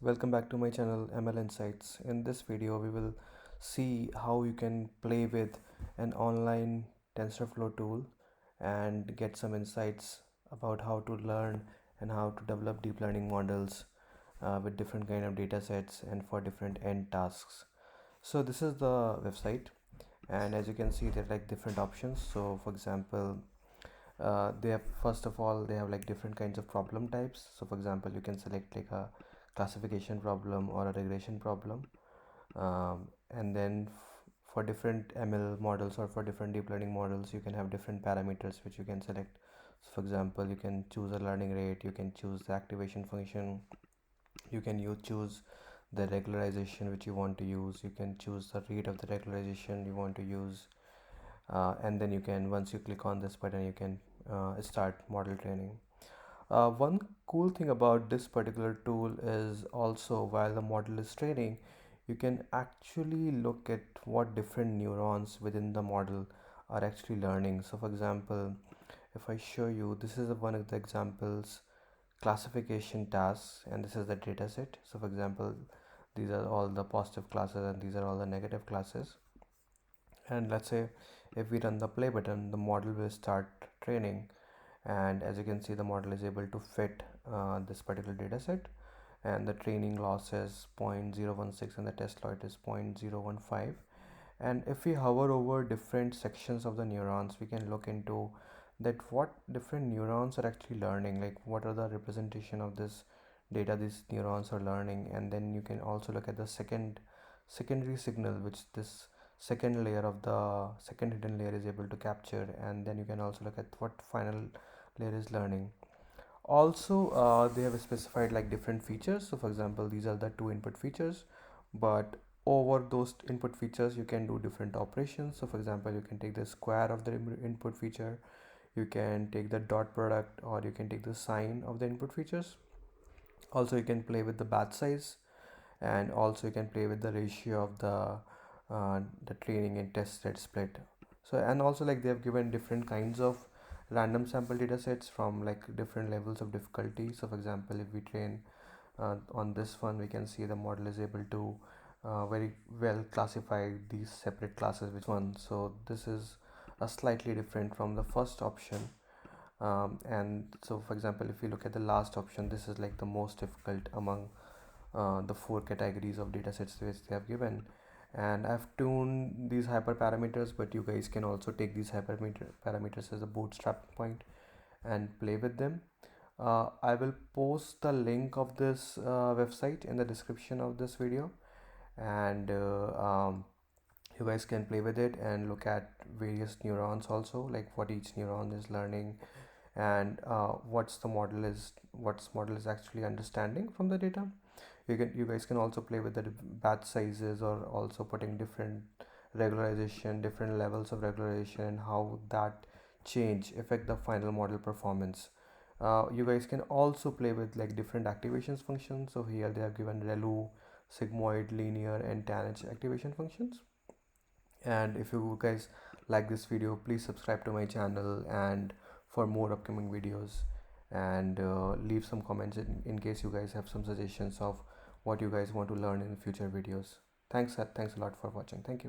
Welcome back to my channel ML Insights. In this video we will see how you can play with an online TensorFlow tool and get some insights about how to learn and how to develop deep learning models with different kind of data sets and for different end tasks. So this is the website, and as you can see there are like different options. So for example, they have, first of all, they have like different kinds of problem types. So for example, you can select like a classification problem or a regression problem, and then for different ML models or for different deep learning models you can have different parameters which you can select. So for example, you can choose a learning rate, you can choose the activation function, you can choose the regularization which you want to use, you can choose the rate of the regularization you want to use, and then you can, once you click on this button, you can start model training. One cool thing about this particular tool is also, while the model is training, you can actually look at what different neurons within the model are actually learning. So for example, if I show you, this is one of the examples, classification tasks, and this is the data set. So for example, these are all the positive classes and these are all the negative classes. And let's say if we run the play button, the model will start training, and as you can see the model is able to fit this particular data set, and the training loss is 0.016 and the test loss is 0.015. And if we hover over different sections of the neurons, we can look into that what different neurons are actually learning, like what are the representation of this data these neurons are learning. And then you can also look at the secondary signal which this second layer of the second hidden layer is able to capture, and then you can also look at what final layer is learning. Also, they have specified like different features. So for example, these are the two input features, but over those input features you can do different operations. So for example, you can take the square of the input feature, you can take the dot product, or you can take the sign of the input features. Also you can play with the batch size, and also you can play with the ratio of the training and test set split. So, and also like they have given different kinds of random sample data sets from like different levels of difficulty. So for example, if we train on this one, we can see the model is able to very well classify these separate classes which one. So this is a slightly different from the first option. And so for example, if you look at the last option, this is like the most difficult among the four categories of datasets which they have given. And I've tuned these hyperparameters, but you guys can also take these hyperparameters as a bootstrap point and play with them. I will post the link of this website in the description of this video, and you guys can play with it and look at various neurons also, like what each neuron is learning, and what's model is actually understanding from the data. You guys can also play with the batch sizes, or also putting different regularization, different levels of regularization, and how that change affect the final model performance. You guys can also play with like different activations functions. So here they have given ReLU, sigmoid, linear, and tanh activation functions. And if you guys like this video, please subscribe to my channel and for more upcoming videos, and leave some comments in case you guys have some suggestions of what you guys want to learn in future videos. Thanks a lot for watching. Thank you.